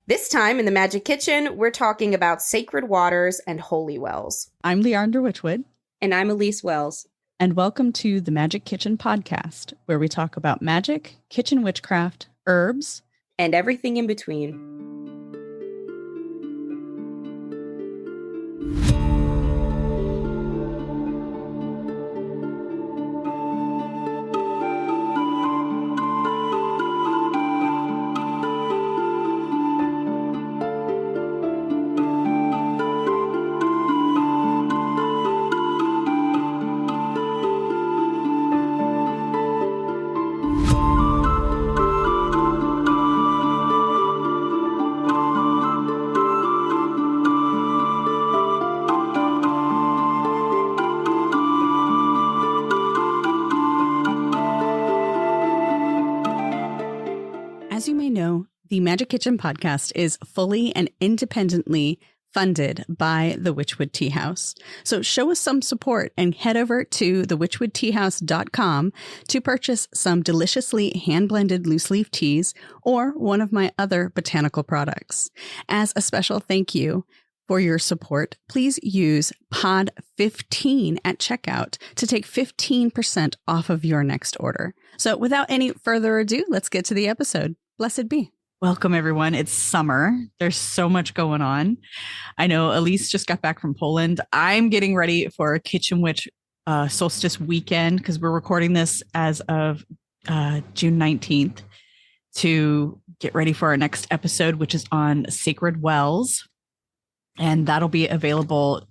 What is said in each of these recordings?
This time in the Magic Kitchen, we're talking about sacred waters and holy wells. I'm Leandra Witchwood. And I'm Elyse Wells. And welcome to the Magic Kitchen podcast, where we talk about magic, kitchen witchcraft, herbs, and everything in between. As you may know, the Magic Kitchen podcast is fully and independently funded by the Witchwood Tea House. So show us some support and head over to thewitchwoodteahouse.com to purchase some deliciously hand-blended loose leaf teas or one of my other botanical products. As a special thank you for your support, please use pod 15 at checkout to take 15% off of your next order. So without any further ado, let's get to the episode. Blessed be. Welcome, everyone. It's summer. There's so much going on. I know Elyse just got back from Poland. I'm getting ready for a Kitchen Witch solstice weekend because we're recording this as of June 19th to get ready for our next episode, which is on sacred wells. And that'll be available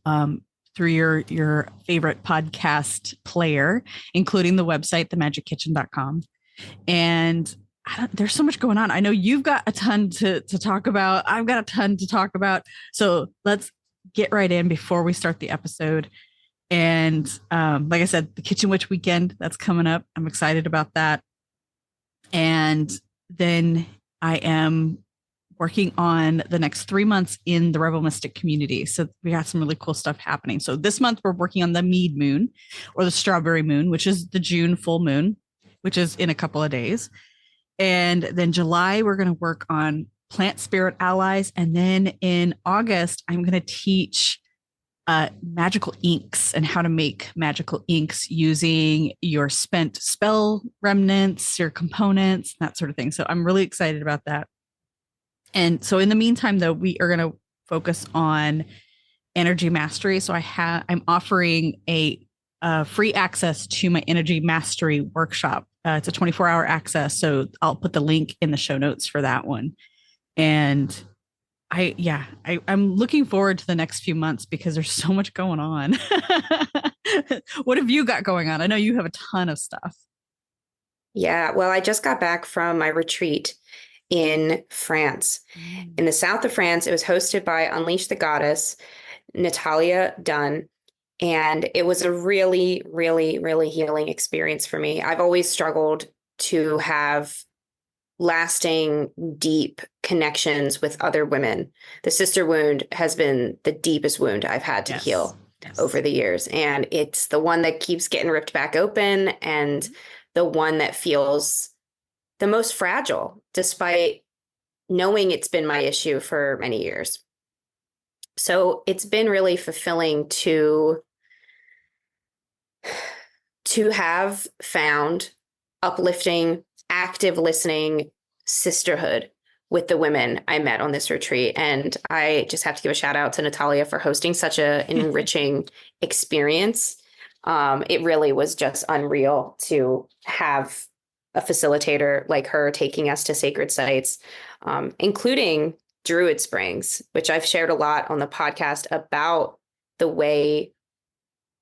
through your favorite podcast player, including the website, themagickitchen.com. And there's so much going on. I know you've got a ton to talk about. I've got a ton to talk about. So let's get right in before we start the episode. And like I said, the Kitchen Witch weekend, that's coming up. I'm excited about that. And then I am working on the next 3 months in the Rebel Mystic community. So we got some really cool stuff happening. So this month we're working on the Mead Moon or the Strawberry Moon, which is the June full moon, which is in a couple of days. And then July, we're going to work on plant spirit allies. And then in August, I'm going to teach magical inks and how to make magical inks using your spent spell remnants, your components, that sort of thing. So I'm really excited about that. And so in the meantime, though, we are going to focus on energy mastery. So I'm offering a free access to my energy mastery workshop. It's a 24-hour access. So I'll put the link in the show notes for that one. And I'm looking forward to the next few months because there's so much going on. What have you got going on? I know you have a ton of stuff. Yeah, well, I just got back from my retreat in France. In the south of France, it was hosted by Unleash the Goddess, Natalia Dunn. And it was a really, really, really healing experience for me. I've always struggled to have lasting, deep connections with other women. The sister wound has been the deepest wound I've had to heal over the years. And it's the one that keeps getting ripped back open and the one that feels the most fragile, despite knowing it's been my issue for many years. So it's been really fulfilling to have found uplifting, active listening sisterhood with the women I met on this retreat. And I just have to give a shout out to Natalia for hosting such an enriching experience. It really was just unreal to have a facilitator like her taking us to sacred sites, including Druid Springs, which I've shared a lot on the podcast about the way,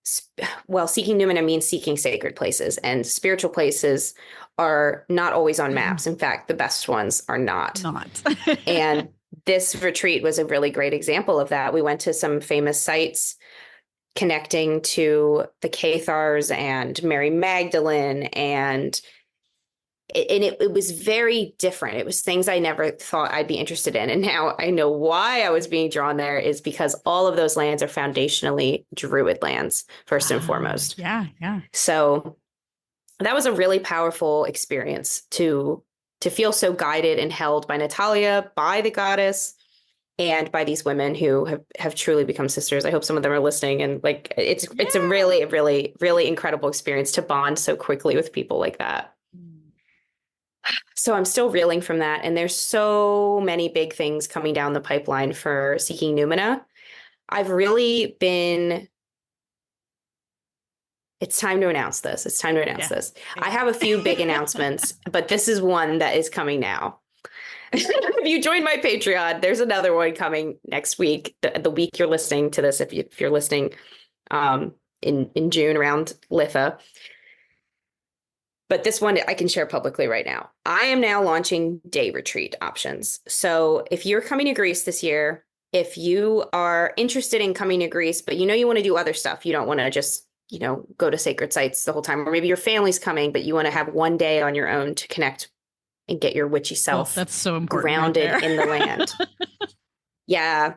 seeking Numenor means seeking sacred places, and spiritual places are not always on maps. In fact, the best ones are not. And this retreat was a really great example of that. We went to some famous sites connecting to the Cathars and Mary Magdalene, and it was very different. It was things I never thought I'd be interested in. And now I know why I was being drawn there is because all of those lands are foundationally Druid lands, first and foremost. Yeah. So that was a really powerful experience to to feel so guided and held by Natalia, by the goddess, and by these women who have truly become sisters. I hope some of them are listening. And like, it's a really, really, really incredible experience to bond so quickly with people like that. So I'm still reeling from that. And there's so many big things coming down the pipeline for Seeking Numina. I've really been, it's time to announce this. It's time to announce this. I have a few big announcements, but this is one that is coming now. If you join my Patreon, there's another one coming next week, the week you're listening to this, if you're listening in June around Litha. But this one I can share publicly right now. I am now launching day retreat options. So if you're coming to Greece this year, if you are interested in coming to Greece, but you want to do other stuff, you don't want to just, go to sacred sites the whole time, or maybe your family's coming, but you want to have one day on your own to connect and get your witchy self that's so important, grounded right in the land. Yeah.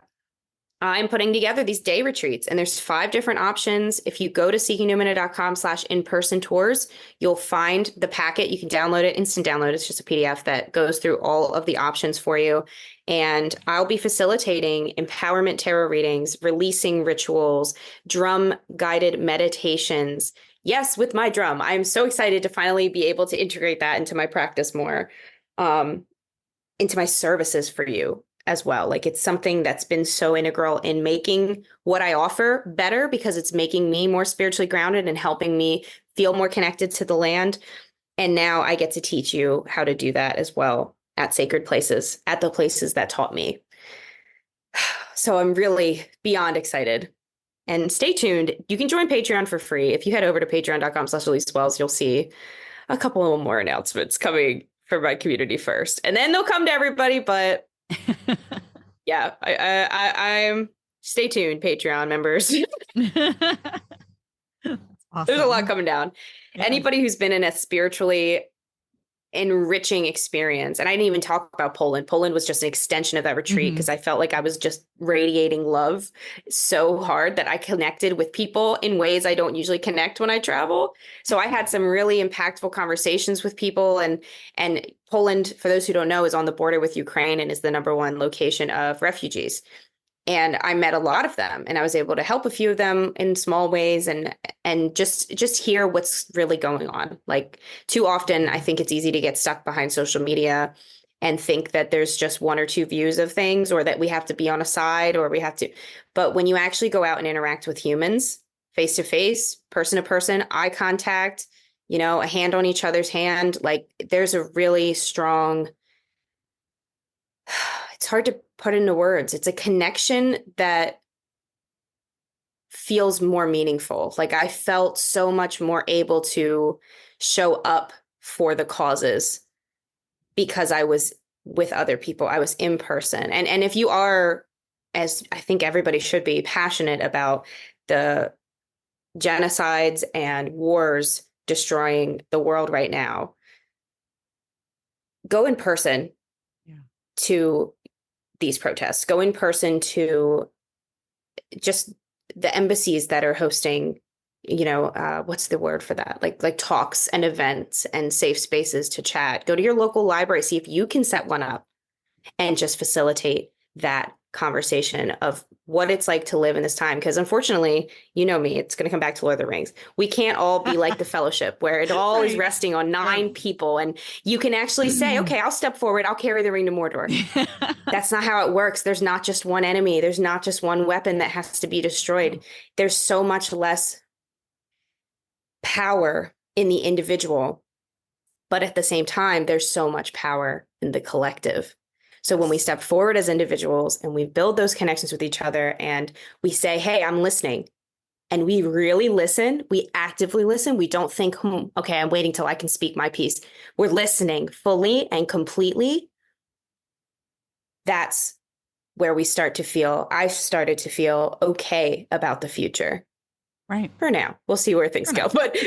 I'm putting together these day retreats, and there's 5 different options. If you go to seekingnumina.com/in-person tours, you'll find the packet. You can download it, instant download. It's just a PDF that goes through all of the options for you. And I'll be facilitating empowerment tarot readings, releasing rituals, drum guided meditations. Yes, with my drum. I'm so excited to finally be able to integrate that into my practice more, into my services for you as well. Like, it's something that's been so integral in making what I offer better, because it's making me more spiritually grounded and helping me feel more connected to the land. And now I get to teach you how to do that as well at sacred places, at the places that taught me. So I'm really beyond excited. And stay tuned. You can join Patreon for free. If you head over to patreon.com/ElyseWells, you'll see a couple more announcements coming from my community first. And then they'll come to everybody, but yeah, I'm stay tuned, Patreon members. Awesome. There's a lot coming down. Yeah. Anybody who's been in a spiritually enriching experience, and I didn't even talk about Poland. Poland was just an extension of that retreat, because I felt like I was just radiating love so hard that I connected with people in ways I don't usually connect when I travel. So I had some really impactful conversations with people, and Poland, for those who don't know, is on the border with Ukraine and is the #1 location of refugees. And I met a lot of them, and I was able to help a few of them in small ways, and just hear what's really going on. Like, too often, I think it's easy to get stuck behind social media and think that there's just 1 or 2 views of things, or that we have to be on a side, or we have to. But when you actually go out and interact with humans, face to face, person to person, eye contact, a hand on each other's hand, like, there's a really strong, it's hard to put into words. It's a connection that feels more meaningful. Like, I felt so much more able to show up for the causes because I was with other people. I was in person. And if you are, as I think everybody should be, passionate about the genocides and wars destroying the world right now, go in person to these protests. Go in person to just the embassies that are hosting, what's the word for that? Like talks and events and safe spaces to chat. Go to your local library, see if you can set one up and just facilitate that conversation of what it's like to live in this time. Because unfortunately, me, it's going to come back to Lord of the Rings. We can't all be like the Fellowship, where it all is resting on 9 people. And you can actually say, okay, I'll step forward. I'll carry the ring to Mordor. That's not how it works. There's not just one enemy. There's not just one weapon that has to be destroyed. There's so much less power in the individual. But at the same time, there's so much power in the collective. So when we step forward as individuals and we build those connections with each other, and we say, hey, I'm listening, and we really listen, we actively listen. We don't think, okay, I'm waiting till I can speak my piece. We're listening fully and completely. That's where I've started to feel okay about the future. Right. For now, we'll see where things go. But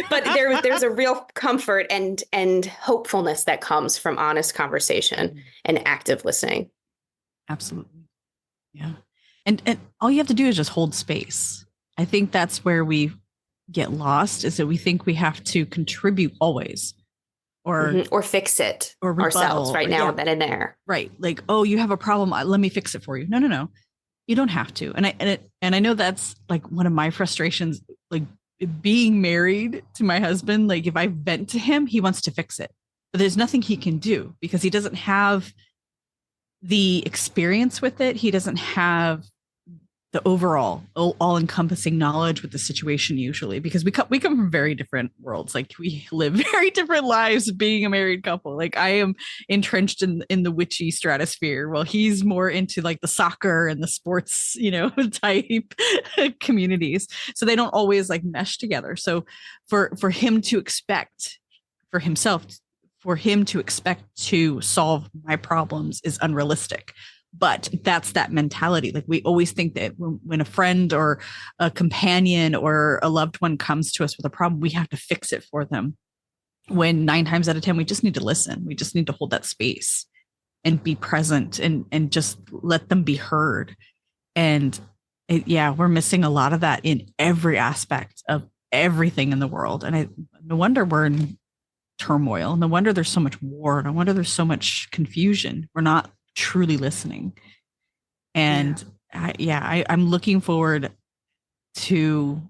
there's a real comfort and hopefulness that comes from honest conversation and active listening. Absolutely. Yeah. And all you have to do is just hold space. I think that's where we get lost, is that we think we have to contribute always, or Or fix it or ourselves rebuttal, right now and then and there. right. Like, oh, you have a problem. Let me fix it for you. No, no, no. You don't have to. And I know that's like one of my frustrations, like being married to my husband. Like if I vent to him, he wants to fix it, but there's nothing he can do because he doesn't have the experience with it. He doesn't have the overall all encompassing knowledge with the situation usually, because we come from very different worlds. Like we live very different lives being a married couple. Like I am entrenched in the witchy stratosphere while he's more into like the soccer and the sports, type communities. So they don't always like mesh together. So for him to expect for himself, for him to expect to solve my problems is unrealistic. But that's that mentality. Like we always think that when a friend or a companion or a loved one comes to us with a problem, we have to fix it for them. When 9 times out of 10, we just need to listen. We just need to hold that space and be present and just let them be heard. And we're missing a lot of that in every aspect of everything in the world. And no wonder we're in turmoil. No wonder there's so much war. No wonder there's so much confusion. We're not truly listening. And I'm looking forward to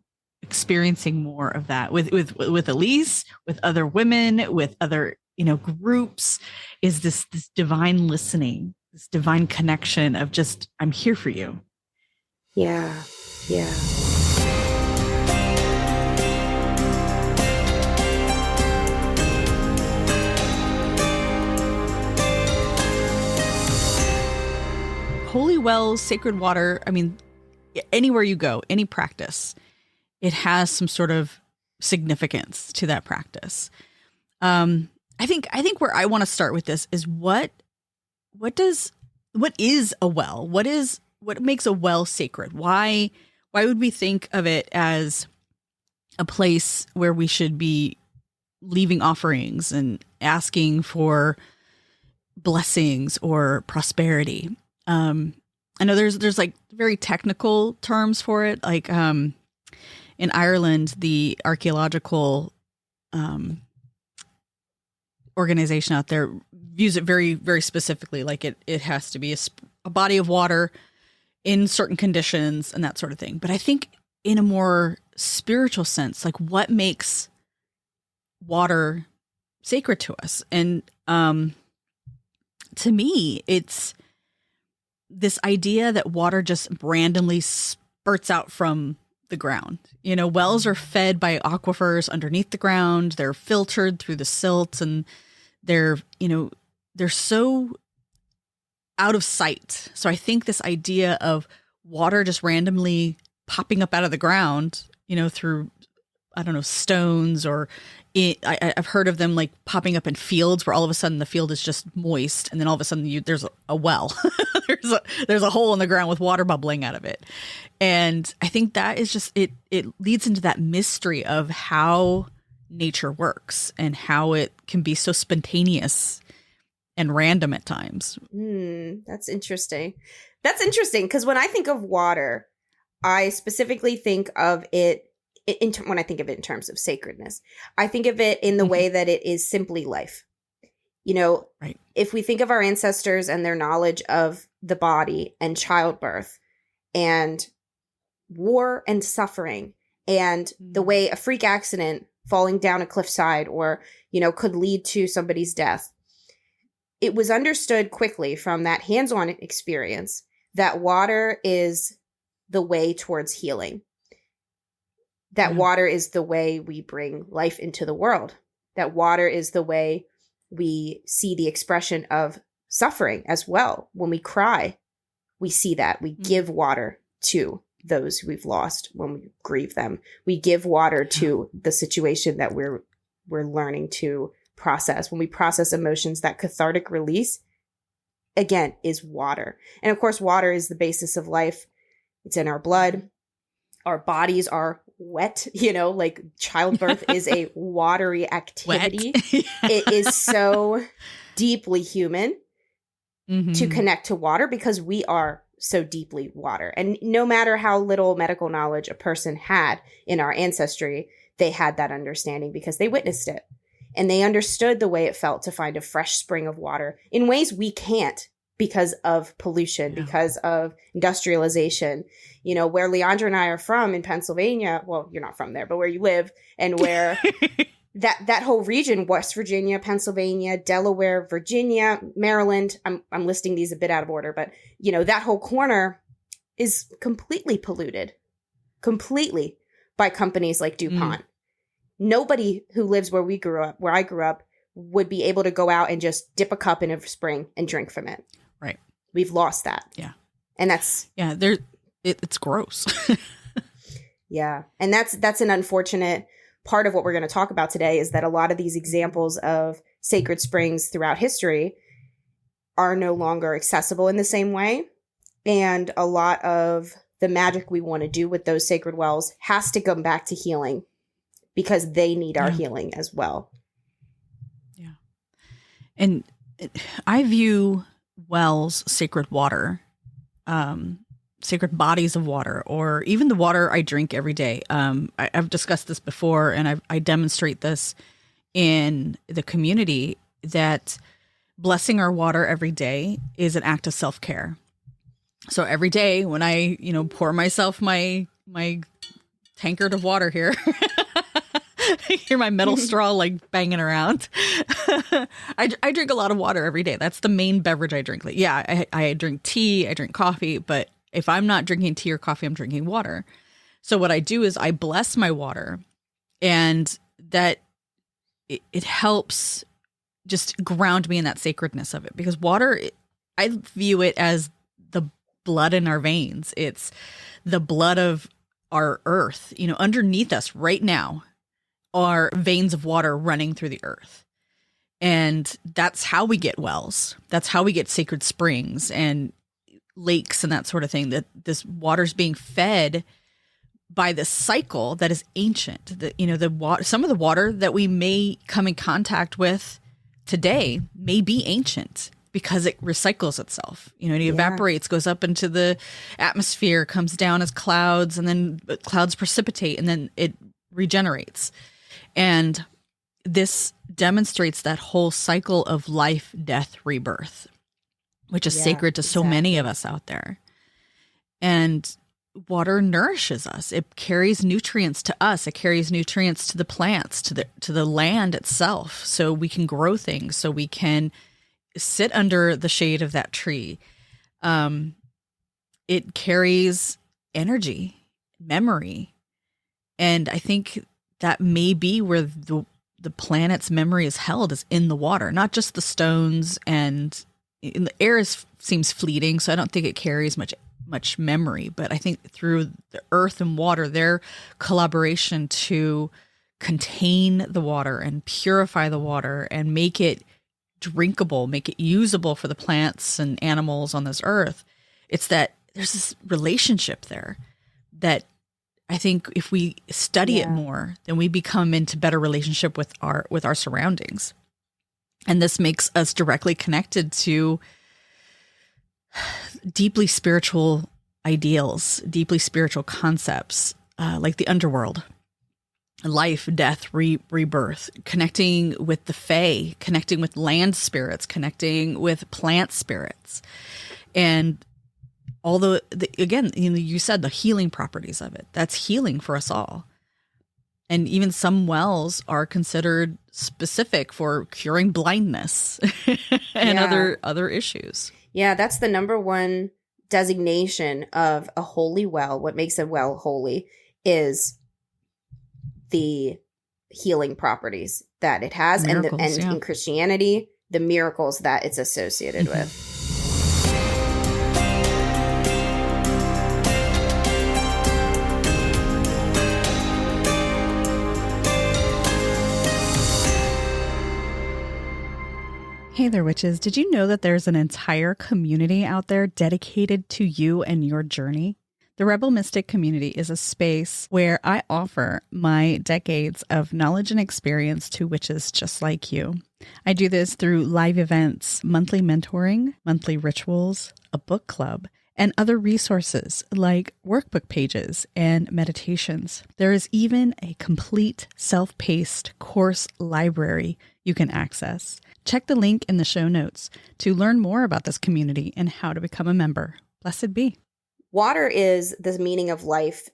experiencing more of that with Elyse, with other women, with other groups. Is this divine listening, this divine connection of just, I'm here for you. Yeah. Holy wells, sacred water. I mean, anywhere you go, any practice, it has some sort of significance to that practice. I think where I want to start with this is what is a well? What makes a well sacred? Why would we think of it as a place where we should be leaving offerings and asking for blessings or prosperity? I know there's like very technical terms for it. Like, in Ireland, the archaeological, organization out there views it very, very specifically. Like it has to be a body of water in certain conditions and that sort of thing. But I think in a more spiritual sense, like what makes water sacred to us? And, to me, it's this idea that water just randomly spurts out from the ground. Wells are fed by aquifers underneath the ground. They're filtered through the silt, and they're so out of sight. So I think this idea of water just randomly popping up out of the ground, through, I don't know, stones, or I've heard of them like popping up in fields where all of a sudden the field is just moist, and then all of a sudden there's a well, there's a hole in the ground with water bubbling out of it. And I think that is just it leads into that mystery of how nature works and how it can be so spontaneous and random at times. That's interesting. Because when I think of water, I specifically think of it when I think of it in terms of sacredness. I think of it in the way that it is simply life. Right. If we think of our ancestors and their knowledge of the body and childbirth and war and suffering and the way a freak accident falling down a cliffside or, could lead to somebody's death, it was understood quickly from that hands-on experience that water is the way towards healing. That water is the way we bring life into the world. That water is the way we see the expression of suffering as well. When we cry, we see that. We give water to those we've lost when we grieve them. We give water to the situation that we're learning to process. When we process emotions, that cathartic release, again, is water. And of course, water is the basis of life. It's in our blood. Our bodies are wet, like childbirth is a watery activity. It is so deeply human to connect to water because we are so deeply water. And no matter how little medical knowledge a person had in our ancestry, they had that understanding because they witnessed it. and they understood the way it felt to find a fresh spring of water in ways we can't because of pollution, because of industrialization. You know, where Leandra and I are from in Pennsylvania, well, you're not from there, but where you live, and where that whole region, West Virginia, Pennsylvania, Delaware, Virginia, Maryland, I'm listing these a bit out of order, but, you know, that whole corner is completely polluted, completely, by companies like DuPont. Nobody who lives where I grew up, would be able to go out and just dip a cup in a spring and drink from it. Right. We've lost that. Yeah. And that's... Yeah, it's gross. Yeah. And that's an unfortunate part of what we're going to talk about today, is that a lot of these examples of sacred springs throughout history are no longer accessible in the same way. And a lot of the magic we want to do with those sacred wells has to come back to healing, because they need our healing as well. Yeah. And I view wells, sacred water, sacred bodies of water, or even the water I drink every day. I've discussed this before, and I demonstrate this in the community, that blessing our water every day is an act of self-care. So every day when I, pour myself my tankard of water here, hear my metal straw like banging around. I drink a lot of water every day. That's the main beverage I drink. Like, yeah, I drink tea, I drink coffee, but if I'm not drinking tea or coffee, I'm drinking water. So what I do is I bless my water, and that it helps just ground me in that sacredness of it, because water, I view it as the blood in our veins. It's the blood of our earth. Underneath us right now are veins of water running through the earth. And that's how we get wells. That's how we get sacred springs and lakes and that sort of thing, that this water's being fed by this cycle that is ancient. Some of the water that we may come in contact with today may be ancient, because it recycles itself. It evaporates, goes up into the atmosphere, comes down as clouds, and then clouds precipitate, and then it regenerates. And this demonstrates that whole cycle of life, death, rebirth, which is sacred to so many of us out there. And water nourishes us. It carries nutrients to us. It carries nutrients to the plants, to the land itself, so we can grow things, so we can sit under the shade of that tree. It carries energy, memory. And I think that may be where the planet's memory is held, is in the water, not just the stones, and the air seems fleeting. So I don't think it carries much memory, but I think through the earth and water, their collaboration to contain the water and purify the water and make it drinkable, make it usable for the plants and animals on this earth. It's that there's this relationship there that I think if we study it more, then we become into better relationship with our surroundings. And this makes us directly connected to deeply spiritual ideals, deeply spiritual concepts, like the underworld, life, death, rebirth, connecting with the fae, connecting with land spirits, connecting with plant spirits. And although, again, you said the healing properties of it, that's healing for us all. And even some wells are considered specific for curing blindness and other issues. Yeah, that's the number one designation of a holy well. What makes a well holy is the healing properties that it has, miracles, and in Christianity, the miracles that it's associated with. Hey there, witches. Did you know that there's an entire community out there dedicated to you and your journey? The Rebel Mystic community is a space where I offer my decades of knowledge and experience to witches just like you. I do this through live events, monthly mentoring, monthly rituals, a book club, and other resources like workbook pages and meditations. There is even a complete self-paced course library you can access. Check the link in the show notes to learn more about this community and how to become a member. Blessed be. Water is the meaning of life,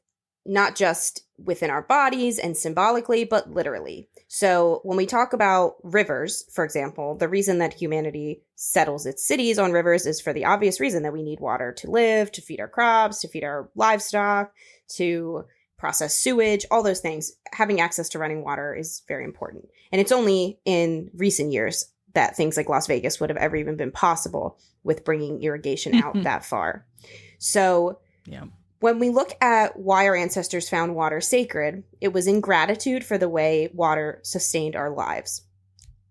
not just within our bodies and symbolically, but literally. So when we talk about rivers, for example, the reason that humanity settles its cities on rivers is for the obvious reason that we need water to live, to feed our crops, to feed our livestock, to process sewage, all those things. Having access to running water is very important. And it's only in recent years that things like Las Vegas would have ever even been possible with bringing irrigation out that far. So yeah. When we look at why our ancestors found water sacred, it was in gratitude for the way water sustained our lives.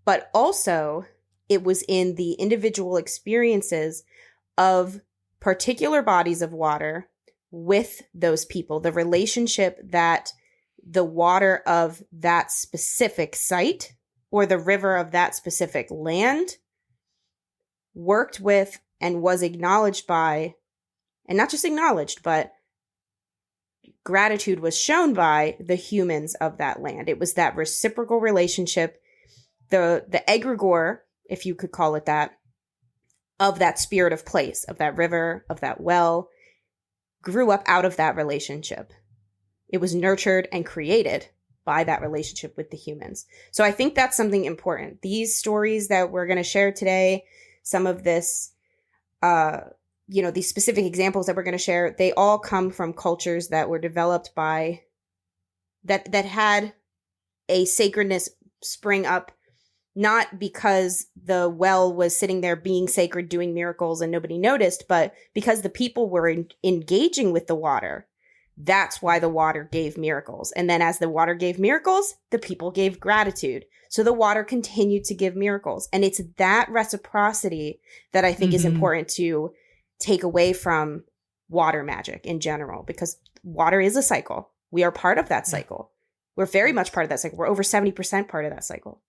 But also, it was in the individual experiences of particular bodies of water with those people, the relationship that the water of that specific site or the river of that specific land worked with and was acknowledged by, and not just acknowledged, but gratitude was shown by the humans of that land. It was that reciprocal relationship, the egregore, if you could call it that, of that spirit of place, of that river, of that well, grew up out of that relationship. It was nurtured and created by that relationship with the humans. So I think that's something important. These stories that we're going to share today, some of this, these specific examples that we're going to share, they all come from cultures that were developed by, that had a sacredness spring up, not because the well was sitting there being sacred, doing miracles and nobody noticed, but because the people were engaging with the water. That's why the water gave miracles. And then as the water gave miracles, the people gave gratitude. So the water continued to give miracles. And it's that reciprocity that I think is important to take away from water magic in general, because water is a cycle. We are part of that cycle. We're very much part of that cycle. We're over 70% part of that cycle.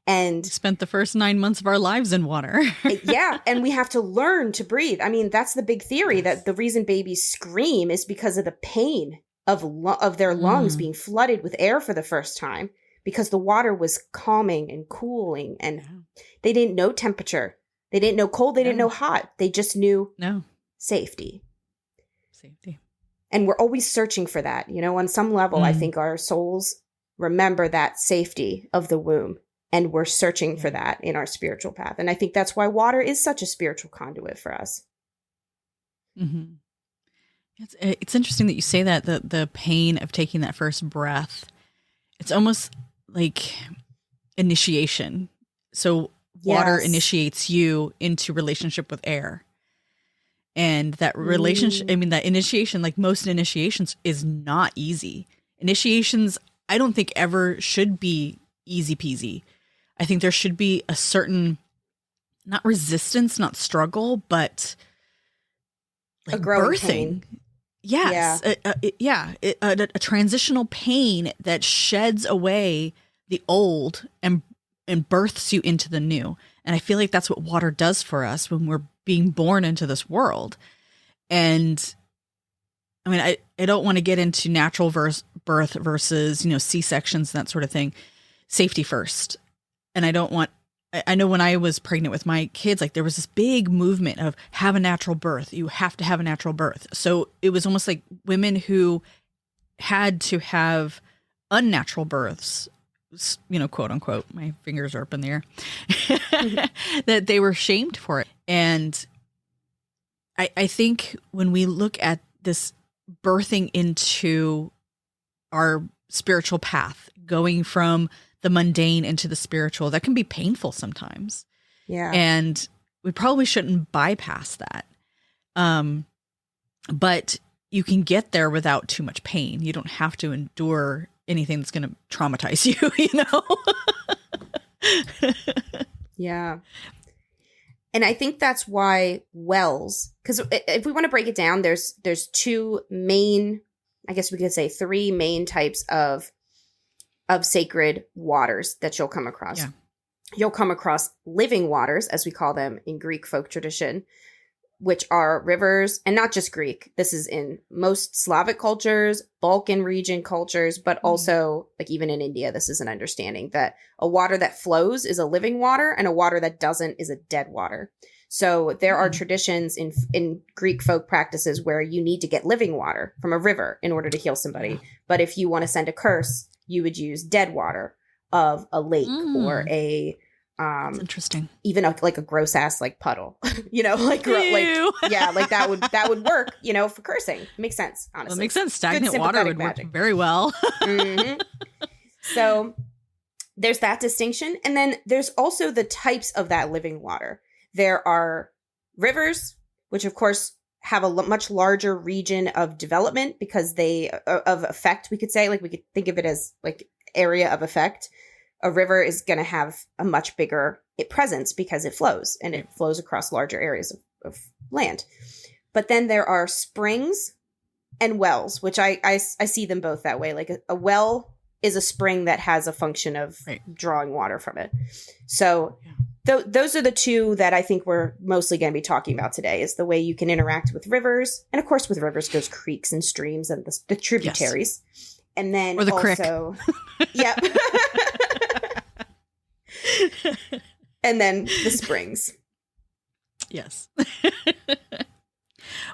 And we spent the first 9 months of our lives in water. Yeah. And we have to learn to breathe. I mean, that's the big theory, that the reason babies scream is because of the pain of their lungs being flooded with air for the first time, because the water was calming and cooling, and they didn't know temperature. They didn't know cold. They didn't know hot. They just knew safety. And we're always searching for that. On some level, I think our souls remember that safety of the womb. And we're searching for that in our spiritual path. And I think that's why water is such a spiritual conduit for us. Mm-hmm. It's interesting that you say that, the pain of taking that first breath. It's almost like initiation. So water initiates you into relationship with air. And that relationship, that initiation, like most initiations, is not easy. Initiations, I don't think ever should be easy peasy. I think there should be a certain, not resistance, not struggle, but a growing birthing. Pain. Yes. A transitional pain that sheds away the old and births you into the new. And I feel like that's what water does for us when we're being born into this world. And I mean, I don't want to get into natural birth versus, C-sections and that sort of thing. Safety first. And I know when I was pregnant with my kids, like there was this big movement of have a natural birth. You have to have a natural birth. So it was almost like women who had to have unnatural births, quote unquote, my fingers are up in the air, that they were shamed for it. And I think when we look at this birthing into our spiritual path, going from the mundane into the spiritual, that can be painful sometimes. Yeah. And we probably shouldn't bypass that. But you can get there without too much pain. You don't have to endure anything that's going to traumatize you, Yeah. And I think that's why wells, because if we want to break it down, there's two main, I guess we could say three main types of sacred waters that you'll come across. Yeah. You'll come across living waters, as we call them in Greek folk tradition, which are rivers, and not just Greek. This is in most Slavic cultures, Balkan region cultures, but also like even in India, this is an understanding that a water that flows is a living water and a water that doesn't is a dead water. So there are traditions in Greek folk practices where you need to get living water from a river in order to heal somebody. But if you want to send a curse, you would use dead water of a lake or a That's interesting. Even like a gross ass like puddle, like that would work, for cursing. Makes sense, honestly. Well, it makes sense. Stagnant water would work very well. So there's that distinction, and then there's also the types of that living water. There are rivers, which of course have a much larger region of development because of effect. We could say, like, we could think of it as like area of effect. A river is going to have a much bigger presence because it flows, and it flows across larger areas of land. But then there are springs and wells, which I see them both that way. Like a well is a spring that has a function of drawing water from it. So those are the two that I think we're mostly going to be talking about today, is the way you can interact with rivers. And of course, with rivers goes creeks and streams and the tributaries. Yes. And then or the also, yep. And then the springs. Yes.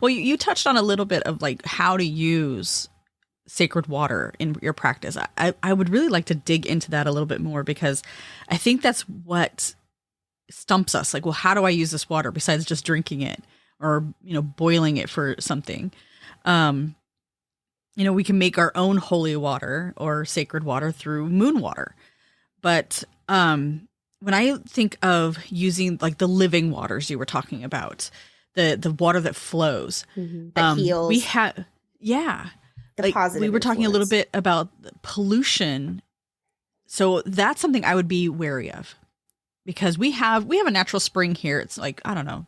Well, you touched on a little bit of like how to use sacred water in your practice. I would really like to dig into that a little bit more, because I think that's what stumps us. Like, well, how do I use this water besides just drinking it or, boiling it for something? We can make our own holy water or sacred water through moon water. But when I think of using like the living waters you were talking about, the water that flows, that heals, we have, the positive. We were talking a little bit about pollution, so that's something I would be wary of, because we have a natural spring here. It's like, I don't know,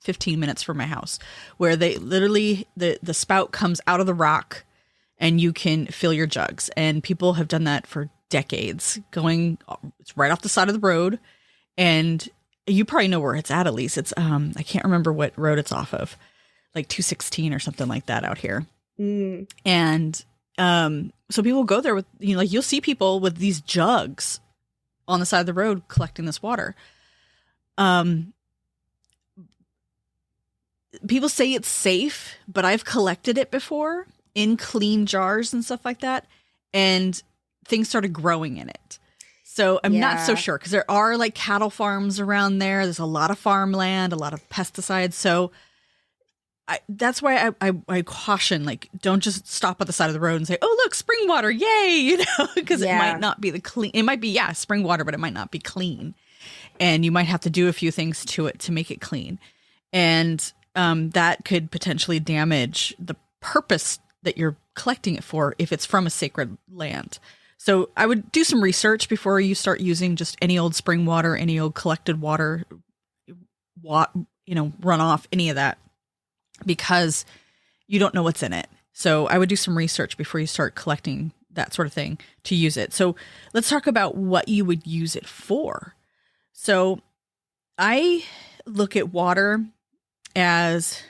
15 minutes from my house, where they literally the spout comes out of the rock, and you can fill your jugs, and people have done that for decades. It's right off the side of the road, and you probably know where it's at, Elyse. It's I can't remember what road it's off of, like 216 or something like that out here. And so people go there with, like, you'll see people with these jugs on the side of the road collecting this water. People say it's safe, but I've collected it before in clean jars and stuff like that, and things started growing in it. So I'm not so sure, because there are like cattle farms around there. There's a lot of farmland, a lot of pesticides. So that's why I caution, like, don't just stop at the side of the road and say, oh, look, spring water, yay, because it might not be it might be, spring water, but it might not be clean. And you might have to do a few things to it to make it clean. And that could potentially damage the purpose that you're collecting it for if it's from a sacred land. So I would do some research before you start using just any old spring water, any old collected water, runoff, any of that, because you don't know what's in it. So I would do some research before you start collecting that sort of thing to use it. So let's talk about what you would use it for. So I look at water as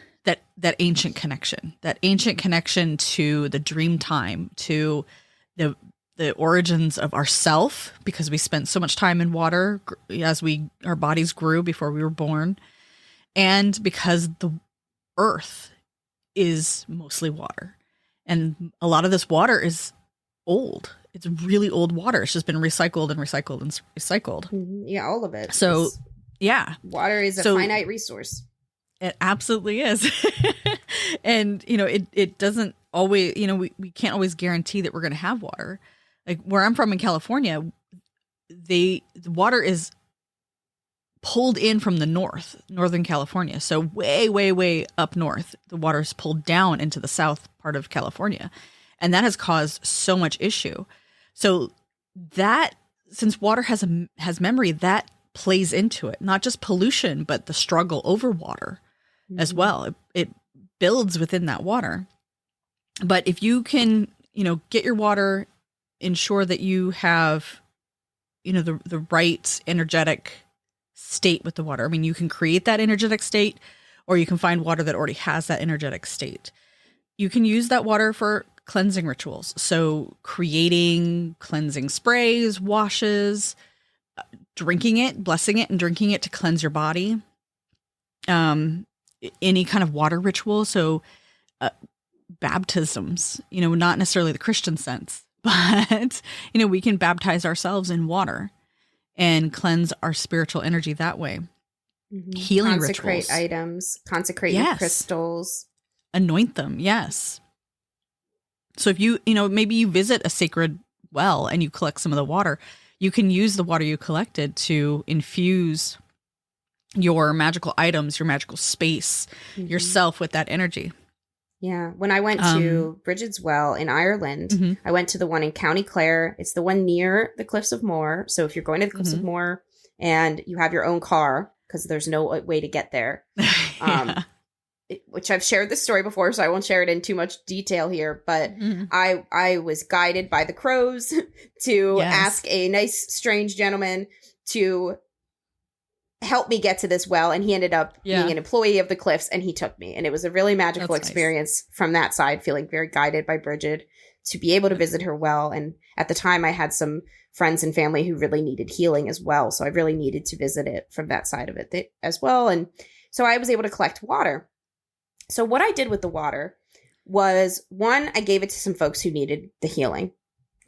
that ancient connection to the dream time, to the origins of ourself, because we spent so much time in water as our bodies grew before we were born, and because the earth is mostly water, and a lot of this water is old. It's really old water. It's just been recycled and recycled and recycled. Yeah, all of it. So water is a finite resource. It absolutely is. And it doesn't always, we can't always guarantee that we're going to have water. Like where I'm from in California, the water is pulled in from the northern California. So way, way, way up north, the water is pulled down into the south part of California. And that has caused so much issue. So that, since water has memory, that plays into it, not just pollution, but the struggle over water as well. It builds within that water. But if you can, get your water, ensure that you have, the right energetic state with the water. I mean, you can create that energetic state, or you can find water that already has that energetic state. You can use that water for cleansing rituals. So creating cleansing sprays, washes, drinking it, blessing it and drinking it to cleanse your body. Any kind of water ritual. So baptisms, not necessarily the Christian sense, but, we can baptize ourselves in water and cleanse our spiritual energy that way. Mm-hmm. Healing consecrate rituals. items, consecrate your crystals. Anoint them. Yes. So if you maybe you visit a sacred well and you collect some of the water, you can use the water you collected to infuse your magical items, your magical space, yourself with that energy. Yeah. When I went to Bridget's Well in Ireland, I went to the one in County Clare. It's the one near the Cliffs of Moher. So if you're going to the Cliffs of Moher and you have your own car, because there's no way to get there, which I've shared this story before, so I won't share it in too much detail here, but I was guided by the crows to ask a nice, strange gentleman to help me get to this well, and he ended up being an employee of the Cliffs, and he took me, and it was a really magical experience from that side, feeling very guided by Bridget to be able to visit her well. And at the time I had some friends and family who really needed healing as well, so I really needed to visit it from that side of it as well. And so I was able to collect water. So what I did with the water was, one, I gave it to some folks who needed the healing,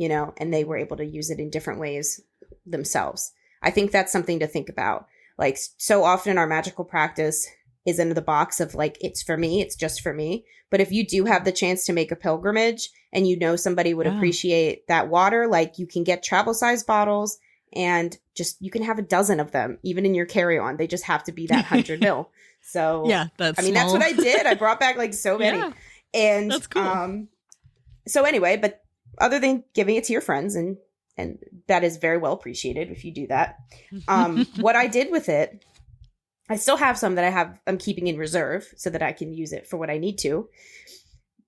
and they were able to use it in different ways themselves. I think that's something to think about. Like, so often our magical practice is in the box of like, it's for me, it's just for me. But if you do have the chance to make a pilgrimage and somebody would appreciate that water, like you can get travel size bottles and you can have a dozen of them, even in your carry-on. They just have to be that 100 ml. So that's what I did. I brought back like so many. Yeah, and that's cool. So anyway, but other than giving it to your friends, and that is very well appreciated if you do that. What I did with it, I still have some that I'm keeping in reserve so that I can use it for what I need to.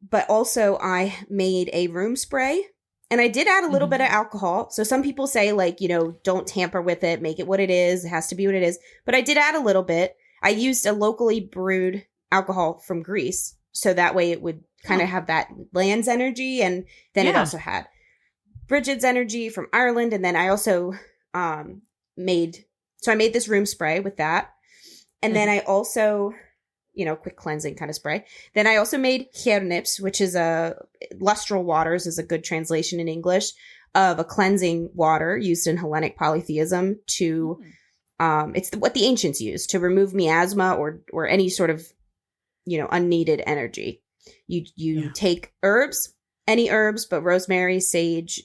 But also I made a room spray, and I did add a little bit of alcohol. So some people say like, don't tamper with it, make it what it is. It has to be what it is. But I did add a little bit. I used a locally brewed alcohol from Greece, so that way it would kind of have that land's energy, and then it also had Bridget's energy from Ireland. And then I also made this room spray with that. And then I also, quick cleansing kind of spray. Then I also made Hernips, which is lustral waters is a good translation in English of a cleansing water used in Hellenic polytheism to... it's what the ancients used to remove miasma or any sort of, unneeded energy. You take herbs, any herbs, but rosemary, sage,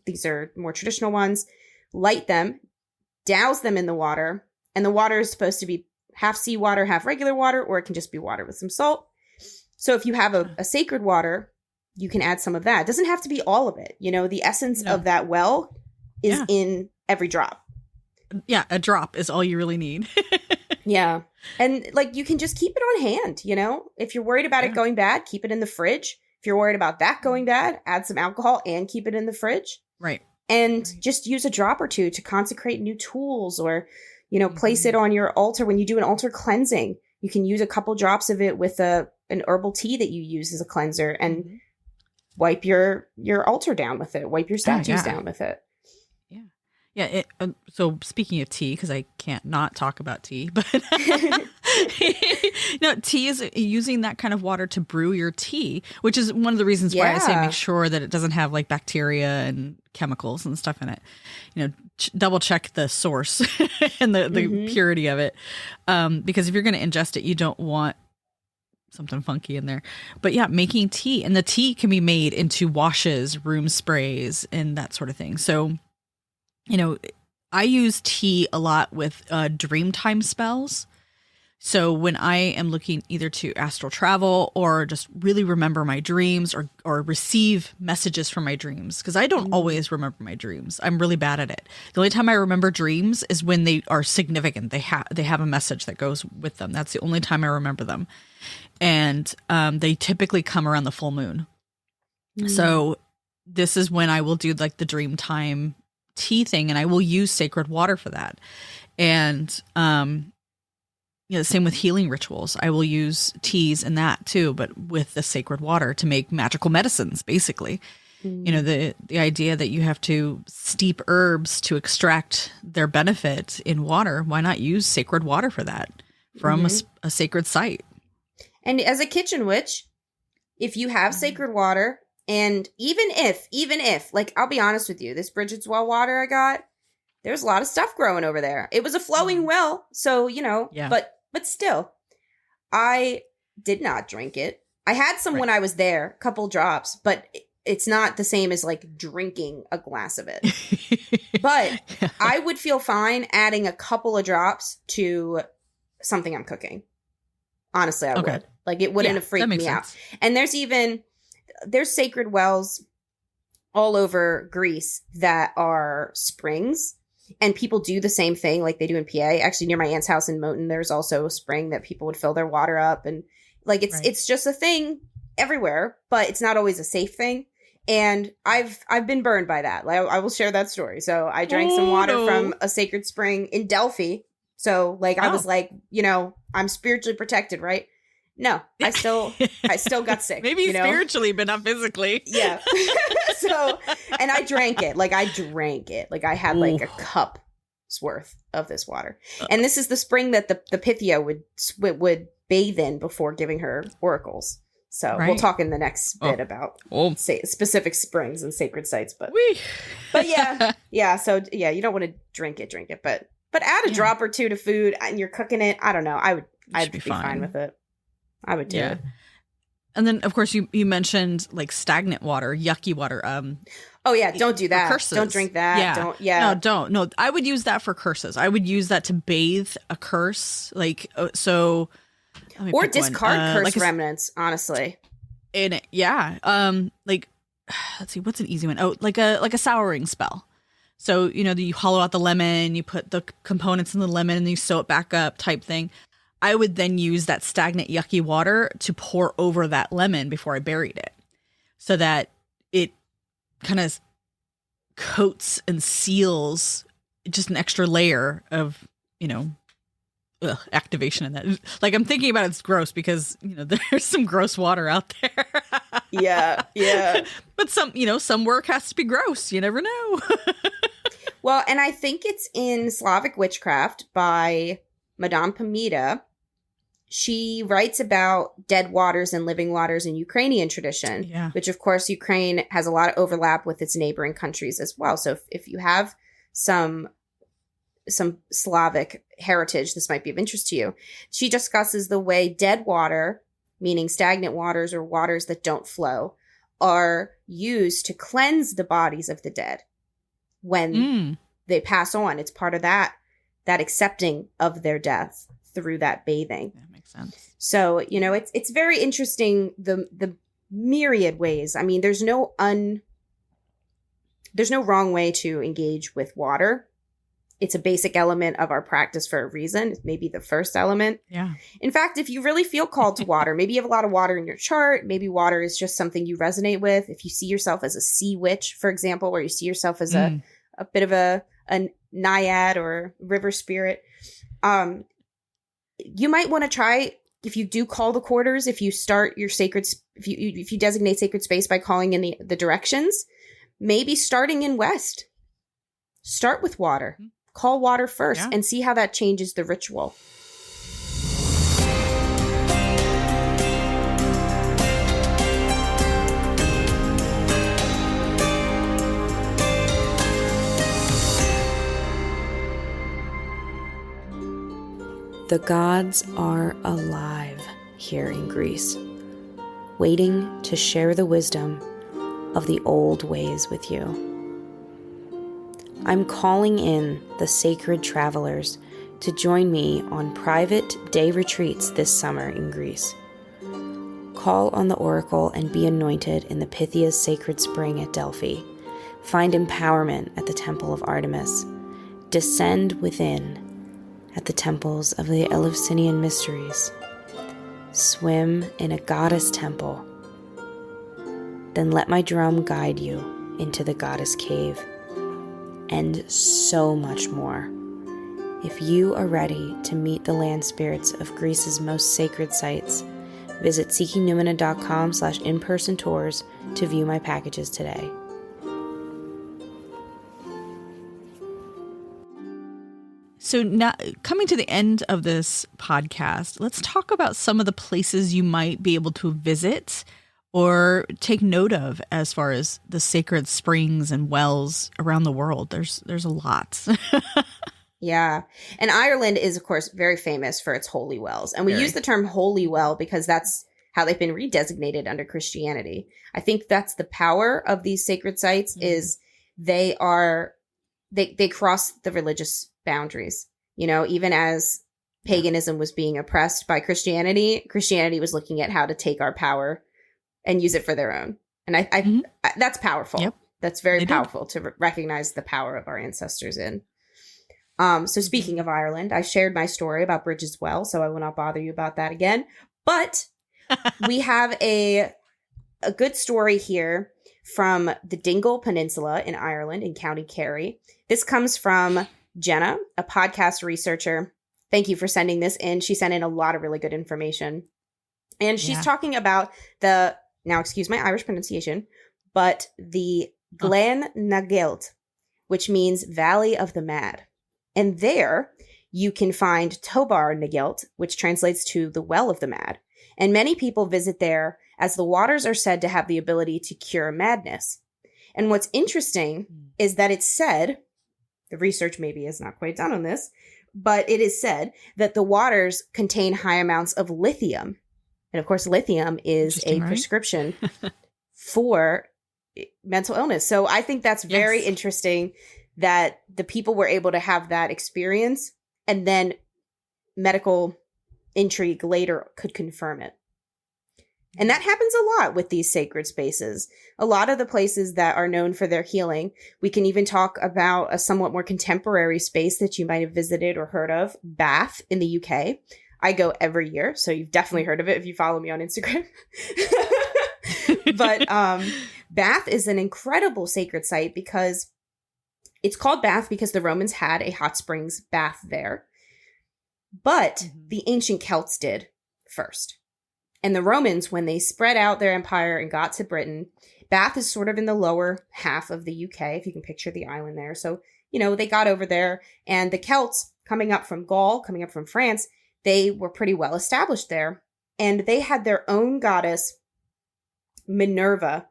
these are more traditional ones, light them, douse them in the water, and the water is supposed to be half seawater, half regular water, or it can just be water with some salt. So if you have a sacred water, you can add some of that. It doesn't have to be all of it. The essence of that well is in every drop. Yeah, a drop is all you really need. Yeah. And like you can just keep it on hand, If you're worried about it going bad, keep it in the fridge. If you're worried about that going bad, add some alcohol and keep it in the fridge. Right. And just use a drop or two to consecrate new tools, or, place it on your altar when you do an altar cleansing. You can use a couple drops of it with an herbal tea that you use as a cleanser, and wipe your altar down with it. Wipe your statues down with it. Yeah. So speaking of tea, because I can't not talk about tea, but tea is using that kind of water to brew your tea, which is one of the reasons why I say make sure that it doesn't have like bacteria and chemicals and stuff in it. Double check the source and the purity of it, because if you're going to ingest it, you don't want something funky in there. But yeah, making tea, and the tea can be made into washes, room sprays, and that sort of thing. So I use tea a lot with dreamtime spells. So when I am looking either to astral travel or just really remember my dreams or receive messages from my dreams, because I don't always remember my dreams. I'm really bad at it. The only time I remember dreams is when they are significant. They have a message that goes with them. That's the only time I remember them. And they typically come around the full moon. So this is when I will do like the dreamtime tea thing, and I will use sacred water for that. And same with healing rituals. I will use teas and that too, but with the sacred water to make magical medicines, basically. The idea that you have to steep herbs to extract their benefit in water. Why not use sacred water for that from a sacred site? And as a kitchen witch, if you have sacred water, and even if, like, I'll be honest with you, this Bridget's Well water I got, there's a lot of stuff growing over there. It was a flowing well, so, but still, I did not drink it. I had some when I was there, a couple drops, but it's not the same as like drinking a glass of it. But I would feel fine adding a couple of drops to something I'm cooking. Honestly, I would. Like, it wouldn't have freaked me out. And there's sacred wells all over Greece that are springs, and people do the same thing like they do in PA. Actually, near my aunt's house in Moton, there's also a spring that people would fill their water up, and like it's just a thing everywhere, but it's not always a safe thing. And I've been burned by that. Like, I will share that story. So I drank some water from a sacred spring in Delphi. So like I was like, I'm spiritually protected, right? No, I still got sick. Maybe spiritually, but not physically. Yeah. So, and I drank it. Like, I had like a cup's worth of this water. And this is the spring that the Pythia would bathe in before giving her oracles. So we'll talk in the next bit about specific springs and sacred sites. But yeah. So yeah, you don't want to drink it, but add a drop or two to food and you're cooking it. I don't know. I'd be fine with it. I would do it. And then, of course, you mentioned like stagnant water, yucky water. Oh yeah, don't do that. Curses. Don't drink that. Yeah. Don't. Yeah. No, don't. No, I would use that for curses. I would use that to bathe a curse, like so. Or discard curse remnants. Honestly. In it, like let's see, what's an easy one? Oh, like a souring spell. So you hollow out the lemon, you put the components in the lemon, and you sew it back up, type thing. I would then use that stagnant, yucky water to pour over that lemon before I buried it, so that it kind of coats and seals just an extra layer of, activation in that. Like, I'm thinking about it's gross because, there's some gross water out there. Yeah. But some work has to be gross. You never know. Well, and I think it's in Slavic Witchcraft by Madame Pamita. She writes about dead waters and living waters in Ukrainian tradition, which, of course, Ukraine has a lot of overlap with its neighboring countries as well. So if you have some Slavic heritage, this might be of interest to you. She discusses the way dead water, meaning stagnant waters or waters that don't flow, are used to cleanse the bodies of the dead when they pass on. It's part of that accepting of their death through that bathing. That makes sense. So, it's very interesting, the myriad ways. I mean, there's no wrong way to engage with water. It's a basic element of our practice for a reason. It's maybe the first element. Yeah. In fact, if you really feel called to water, maybe you have a lot of water in your chart. Maybe water is just something you resonate with. If you see yourself as a sea witch, for example, where you see yourself as a bit of a naiad or river spirit, you might want to try, if you do call the quarters, if you start your if you designate sacred space by calling in the directions, maybe starting in west. Start with water. Call water first and see how that changes the ritual. The gods are alive here in Greece, waiting to share the wisdom of the old ways with you. I'm calling in the sacred travelers to join me on private day retreats this summer in Greece. Call on the oracle and be anointed in the Pythia's sacred spring at Delphi. Find empowerment at the temple of Artemis. Descend within at the temples of the Eleusinian mysteries. Swim in a goddess temple. Then let my drum guide you into the goddess cave. And so much more. If you are ready to meet the land spirits of Greece's most sacred sites, visit seekingnoumena.com/in-person tours to view my packages today. So now, coming to the end of this podcast, let's talk about some of the places you might be able to visit or take note of as far as the sacred springs and wells around the world. There's a lot. Yeah. And Ireland is, of course, very famous for its holy wells. And we use the term holy well because that's how they've been redesignated under Christianity. I think that's the power of these sacred sites is they cross the religious boundaries. You know, even as paganism was being oppressed by Christianity, Christianity was looking at how to take our power and use it for their own. And I that's powerful. Yep. That's very powerful to recognize the power of our ancestors in. So speaking of Ireland, I shared my story about Bridges Well, so I will not bother you about that again. But we have a good story here from the Dingle Peninsula in Ireland in County Kerry. This comes from Jenna, a podcast researcher. Thank you for sending this in. She sent in a lot of really good information. And she's talking about now excuse my Irish pronunciation, but the Glen na Gaelt, which means Valley of the Mad. And there you can find Tobar na Gaelt, which translates to the Well of the Mad. And many people visit there as the waters are said to have the ability to cure madness. And what's interesting is that it's said, the research maybe is not quite done on this, but it is said that the waters contain high amounts of lithium. And of course, lithium is a prescription for mental illness. So I think that's very interesting that the people were able to have that experience and then medical intrigue later could confirm it. And that happens a lot with these sacred spaces. A lot of the places that are known for their healing, we can even talk about a somewhat more contemporary space that you might have visited or heard of, Bath in the UK. I go every year, so you've definitely heard of it if you follow me on Instagram. But Bath is an incredible sacred site because it's called Bath because the Romans had a hot springs bath there. But the ancient Celts did first. And the Romans, when they spread out their empire and got to Britain, Bath is sort of in the lower half of the UK, if you can picture the island there. So, you know, they got over there, and the Celts coming up from Gaul, coming up from France, they were pretty well established there. And they had their own goddess, Minerva,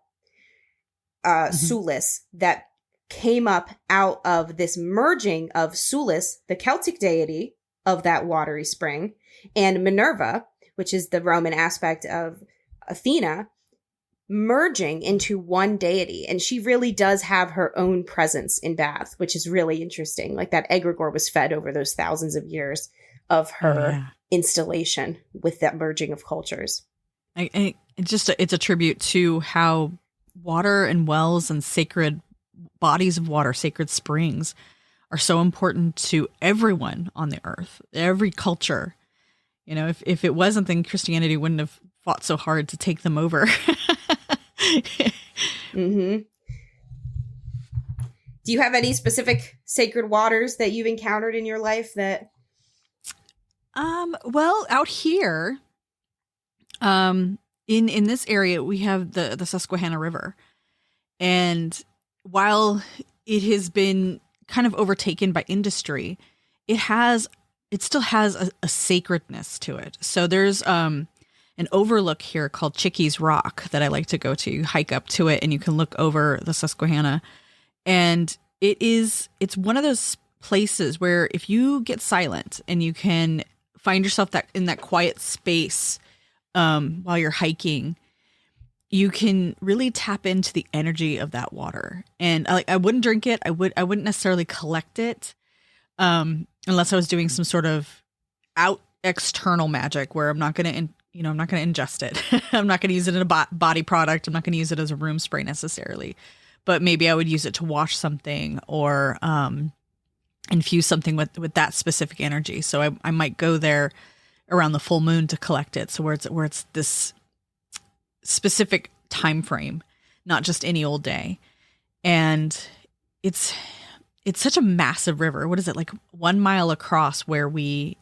Sulis, that came up out of this merging of Sulis, the Celtic deity of that watery spring, and Minerva, which is the Roman aspect of Athena, merging into one deity. And she really does have her own presence in Bath, which is really interesting. Like that egregore was fed over those thousands of years of her installation with that merging of cultures. It's a tribute to how water and wells and sacred bodies of water, sacred springs, are so important to everyone on the earth, every culture. You know, if it wasn't, then Christianity wouldn't have fought so hard to take them over. Do you have any specific sacred waters that you've encountered in your life that? Well, out here, in this area, we have the Susquehanna River, and while it has been kind of overtaken by industry, it still has a sacredness to it. So there's an overlook here called Chickies Rock that I like to go to. You hike up to it and you can look over the Susquehanna. And it's one of those places where if you get silent and you can find yourself in that quiet space while you're hiking, you can really tap into the energy of that water. And I wouldn't drink it. I wouldn't necessarily collect it. Unless I was doing some sort of external magic where I'm not going to ingest it. I'm not going to use it in a body product. I'm not going to use it as a room spray necessarily, but maybe I would use it to wash something or, infuse something with that specific energy. So I might go there around the full moon to collect it. So where it's this specific time frame, not just any old day. And it's it's such a massive river. What is it, like 1 mile across where I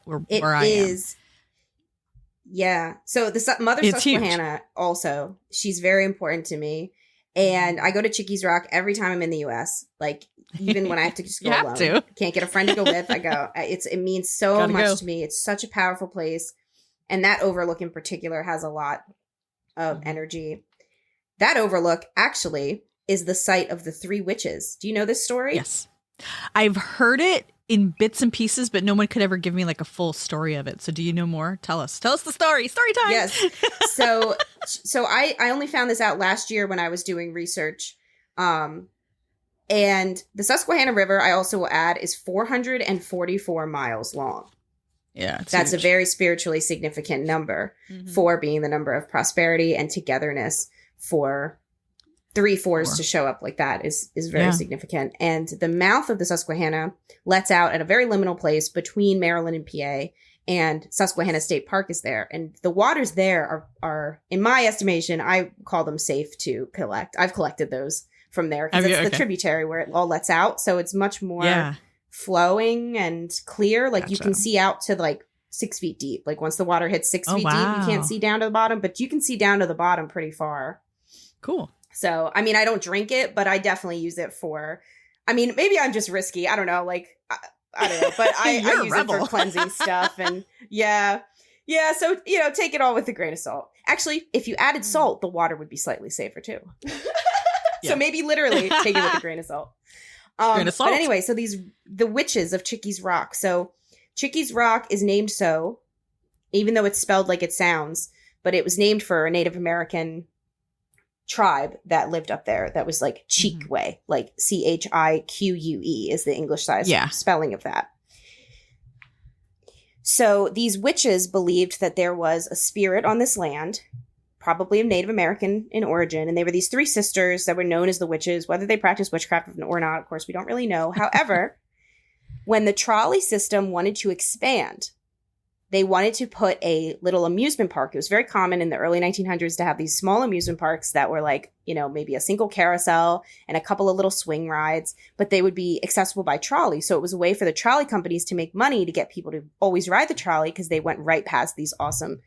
am? Yeah. So the mother It's Susquehanna huge. also, she's very important to me. And I go to Chickies Rock every time I'm in the US. Like, even when I have to just go You have alone. to. Can't get a friend to go with, I go. It means so Gotta much go. to me. It's such a powerful place. And that overlook in particular has a lot of energy. That overlook actually is the site of the three witches. Do you know this story? Yes. I've heard it in bits and pieces, but no one could ever give me like a full story of it. So do you know more? Tell us the story. Story time. Yes. So I only found this out last year when I was doing research. And the Susquehanna River, I also will add, is 444 miles long. Yeah. That's huge. a very spiritually significant number for being the number of prosperity and togetherness. For 3 fours to show up like that is very significant. And the mouth of the Susquehanna lets out at a very liminal place between Maryland and PA, and Susquehanna State Park is there. And the waters there are in my estimation, I call them safe to collect. I've collected those from there because it's the tributary where it all lets out. So it's much more flowing and clear. Like you can see out to like 6 feet deep. Like once the water hits 6 feet deep, you can't see down to the bottom, but you can see down to the bottom pretty far. Cool. So, I mean, I don't drink it, but I definitely use it for, I mean, maybe I'm just risky. I don't know. Like, I don't know, but I use it for cleansing stuff. And yeah. So, take it all with a grain of salt. Actually, if you added salt, the water would be slightly safer too. So maybe literally take it with a grain of salt. Grain of salt. But anyway, so the witches of Chickies Rock. So Chickies Rock is named so, even though it's spelled like it sounds, but it was named for a Native American tribe that lived up there that was like Cheekway, like Chique is the English spelling of that. So these witches believed that there was a spirit on this land, probably of Native American in origin, and they were these 3 sisters that were known as the witches. Whether they practiced witchcraft or not, of course, we don't really know. However, when the trolley system wanted to expand, they wanted to put a little amusement park. It was very common in the early 1900s to have these small amusement parks that were like, maybe a single carousel and a couple of little swing rides, but they would be accessible by trolley. So it was a way for the trolley companies to make money to get people to always ride the trolley because they went right past these awesome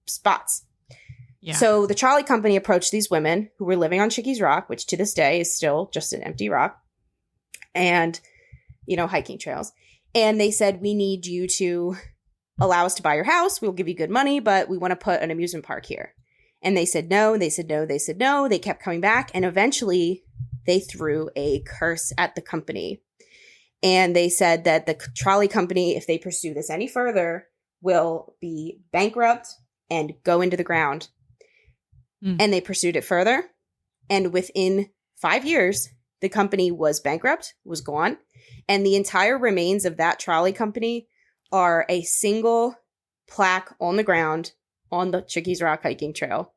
spots. Yeah. So the trolley company approached these women who were living on Chickies Rock, which to this day is still just an empty rock, and, hiking trails. And they said, we need you to allow us to buy your house. We'll give you good money, but we want to put an amusement park here. And they said no, they said no, they said no. They kept coming back. And eventually they threw a curse at the company. And they said that the trolley company, if they pursue this any further, will be bankrupt and go into the ground. And they pursued it further. And within 5 years, the company was bankrupt, was gone. And the entire remains of that trolley company are a single plaque on the ground on the Chickies Rock hiking trail.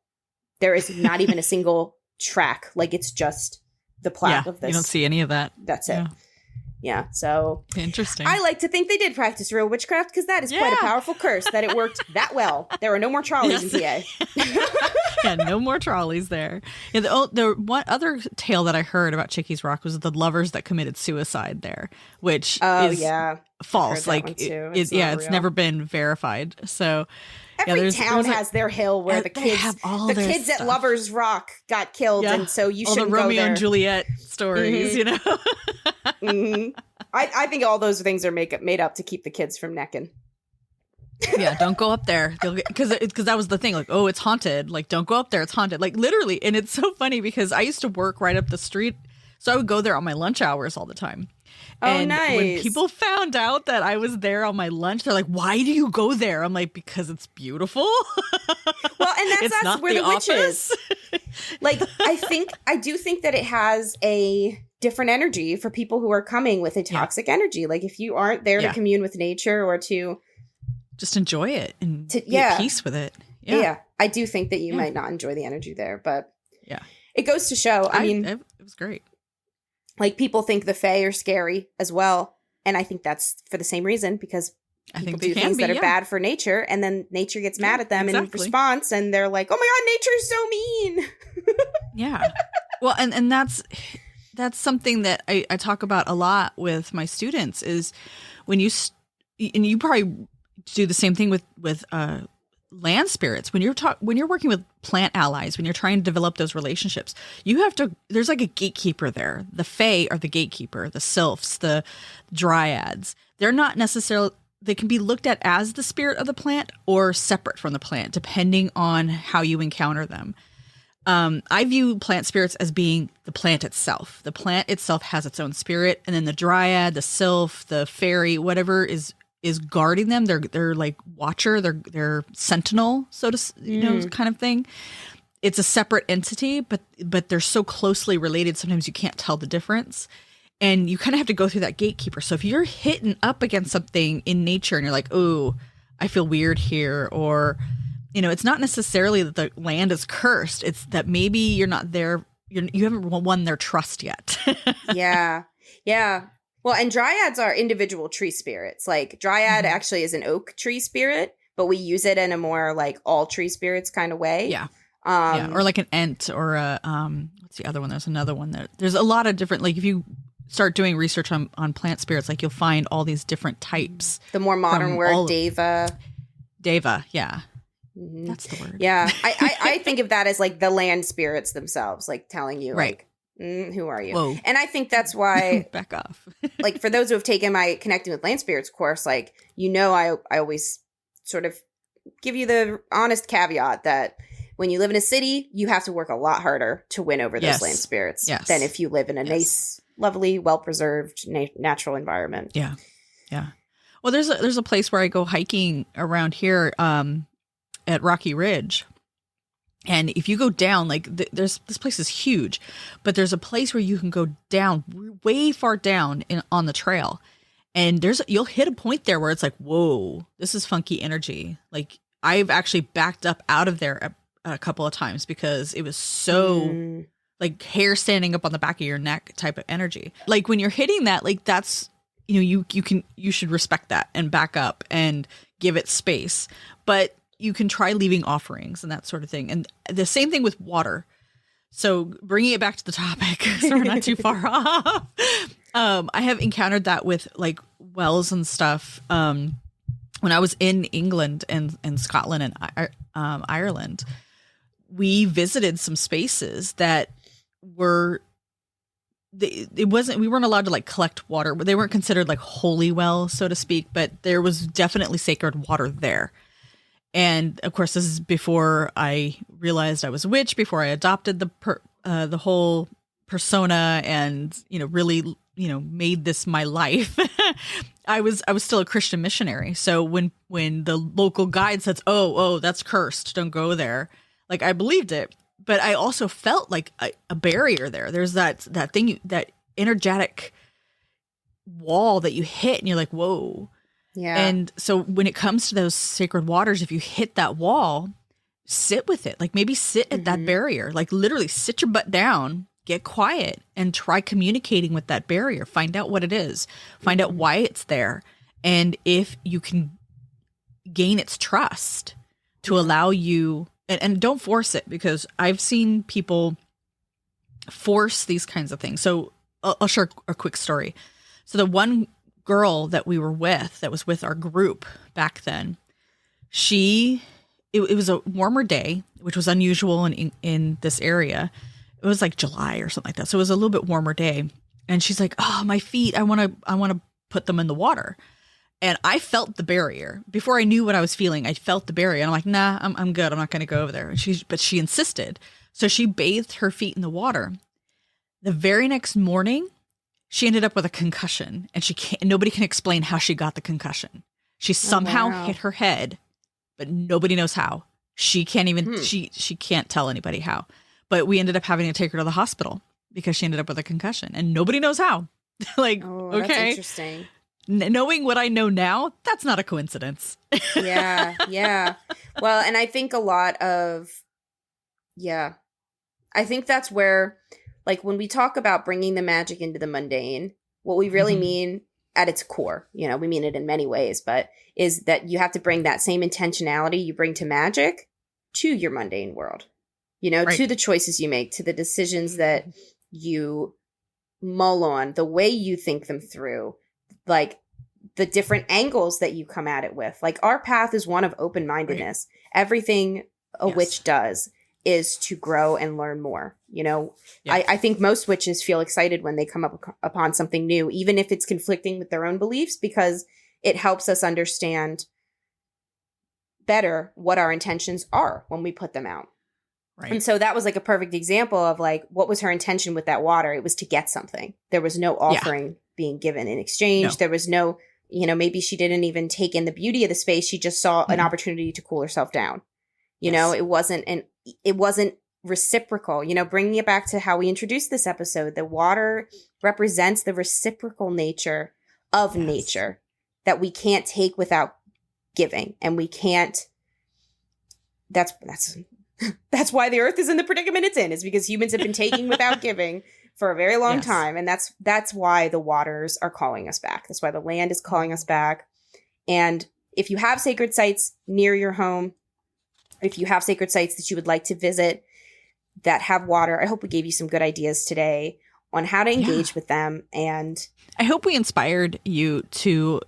There is not even a single track. Like, it's just the plaque of this. You don't see any of that. That's it. Yeah. So interesting. I like to think they did practice real witchcraft because that is quite a powerful curse that it worked that well. There are no more trolleys in PA. No more trolleys there. Yeah, the one other tale that I heard about Chickies Rock was the lovers that committed suicide there, which is false. Like, it's never been verified. So every town has their hill where the kids at Lovers Rock got killed, and so you shouldn't go there. All the Romeo and Juliet stories, I think all those things are made up to keep the kids from necking. Yeah, don't go up there. Because that was the thing. Like, oh, it's haunted. Like, don't go up there. It's haunted. Like, literally. And it's so funny because I used to work right up the street. So I would go there on my lunch hours all the time. And nice. When people found out that I was there on my lunch, they're like, why do you go there? I'm like, because it's beautiful. Well, and that's where the witch is. Like, I do think that it has a different energy for people who are coming with a toxic energy. Like, if you aren't there to commune with nature or to just enjoy it and be at peace with it. Yeah. I do think that you might not enjoy the energy there, but it goes to show. I mean, it was great. Like, people think the Fae are scary as well. And I think that's for the same reason, because people do things that are bad for nature, and then nature gets mad at them in response, and they're like, oh my God, nature's so mean. Yeah. Well, and that's that's something that I talk about a lot with my students is when and you probably do the same thing with land spirits. When you're working with plant allies, when you're trying to develop those relationships, there's like a gatekeeper there. The Fae are the gatekeeper, the sylphs, the dryads. They're not necessarily, they can be looked at as the spirit of the plant or separate from the plant, depending on how you encounter them. I view plant spirits as being the plant itself. The plant itself has its own spirit, and then the dryad, the sylph, the fairy, whatever is guarding them. They're like watcher, they're sentinel, so to kind of thing. It's a separate entity, but they're so closely related. Sometimes you can't tell the difference, and you kind of have to go through that gatekeeper. So if you're hitting up against something in nature and you're like, oh, I feel weird here, or it's not necessarily that the land is cursed. It's that maybe you're not there. You haven't won their trust yet. Yeah. Well, and dryads are individual tree spirits. Like dryad actually is an oak tree spirit, but we use it in a more like all tree spirits kind of way. Yeah. Or like an ent or a what's the other one? There's another one there's a lot of different, like if you start doing research on plant spirits, like you'll find all these different types. The more modern word, deva. Deva, yeah. Mm-hmm. That's the word. Yeah. I think of that as like the land spirits themselves, like telling you right. like, who are you? Whoa. And I think that's why back off. like for those who have taken my Connecting with Land Spirits course, like, I always sort of give you the honest caveat that when you live in a city, you have to work a lot harder to win over those land spirits than if you live in a nice, lovely, well-preserved natural environment. Yeah. Well, there's a place where I go hiking around here at Rocky Ridge. And if you go down, like this place is huge, but there's a place where you can go down way far down on the trail. And you'll hit a point there where it's like, whoa, this is funky energy. Like I've actually backed up out of there a couple of times because it was so like hair standing up on the back of your neck type of energy. Like when you're hitting that, like that's, you should respect that and back up and give it space. But you can try leaving offerings and that sort of thing. And the same thing with water. So bringing it back to the topic, so we're not too far off. I have encountered that with like wells and stuff. When I was in England and Scotland and Ireland, we visited some spaces that were, we weren't allowed to like collect water, but they weren't considered like holy wells, so to speak, but there was definitely sacred water there. And of course, this is before I realized I was a witch, before I adopted the whole persona and, really, made this my life. I was still a Christian missionary. So when the local guide says, oh, that's cursed, don't go there. Like I believed it, but I also felt like a barrier there. There's that thing, that energetic wall that you hit and you're like, whoa. Yeah. And so when it comes to those sacred waters, if you hit that wall, sit with it. Like maybe sit at that barrier, like literally sit your butt down, get quiet and try communicating with that barrier. Find out what it is, find out why it's there. And if you can gain its trust to allow you, and don't force it, because I've seen people force these kinds of things. So I'll share a quick story. So the one girl that we were with, that was with our group back then, it was a warmer day, which was unusual in this area. It was like July or something like that. So it was a little bit warmer day. And she's like, oh, my feet, I want to put them in the water. And I felt the barrier before I knew what I was feeling. I felt the barrier and I'm like, nah, I'm good. I'm not going to go over there. But she insisted. So she bathed her feet in the water. The very next morning, she ended up with a concussion, and nobody can explain how she got the concussion. She somehow hit her head, but nobody knows how. She can't even, she can't tell anybody how. But we ended up having to take her to the hospital because she ended up with a concussion, and nobody knows how. Like, okay. That's interesting. Knowing what I know now, that's not a coincidence. Yeah. Well, and I think I think that's where, like, when we talk about bringing the magic into the mundane, what we really mean at its core, we mean it in many ways, but is that you have to bring that same intentionality you bring to magic to your mundane world, right. To the choices you make, to the decisions that you mull on, the way you think them through, like the different angles that you come at it with. Like our path is one of open-mindedness. Right. Everything a witch does is to grow and learn more. You know, I think most witches feel excited when they come upon something new, even if it's conflicting with their own beliefs, because it helps us understand better what our intentions are when we put them out. Right. And so that was like a perfect example of like, what was her intention with that water? It was to get something. There was no offering being given in exchange. No. There was no, you know, maybe she didn't even take in the beauty of the space. She just saw an opportunity to cool herself down. You know, it wasn't reciprocal. You know, bringing it back to how we introduced this episode, the water represents the reciprocal nature of nature that we can't take without giving. And we can't, that's why the earth is in the predicament it's in, is because humans have been taking without giving for a very long time. And that's why the waters are calling us back. That's why the land is calling us back. And if you have sacred sites near your home, if you have sacred sites that you would like to visit that have water, I hope we gave you some good ideas today on how to engage with them. And I hope we inspired you to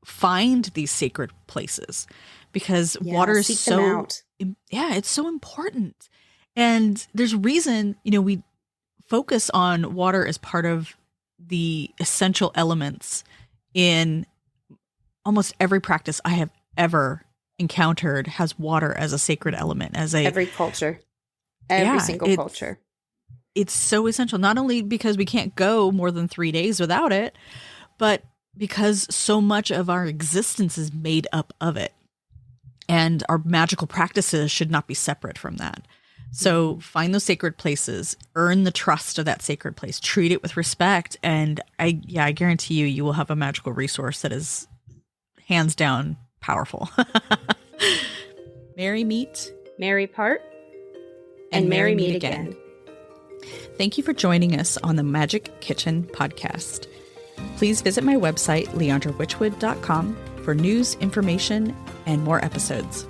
find these sacred places, because water is so, it's so important. And there's a reason, you know, we focus on water as part of the essential elements in almost every practice I have ever encountered has water as a sacred element, as every culture, every single culture. It's so essential, not only because we can't go more than 3 days without it, but because so much of our existence is made up of it. And our magical practices should not be separate from that. So find those sacred places, earn the trust of that sacred place, treat it with respect. And I guarantee you will have a magical resource that is hands down powerful. Merry meet, merry part, and merry meet again. Thank you for joining us on the Magic Kitchen podcast. Please visit my website, leandrawitchwood.com, for news, information, and more episodes.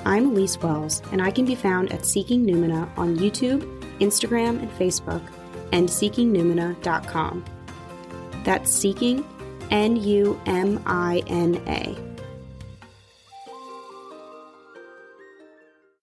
I'm Elyse Wells, and I can be found at Seeking Numina on YouTube, Instagram, and Facebook, and seekingnumina.com. That's Seeking, Numina.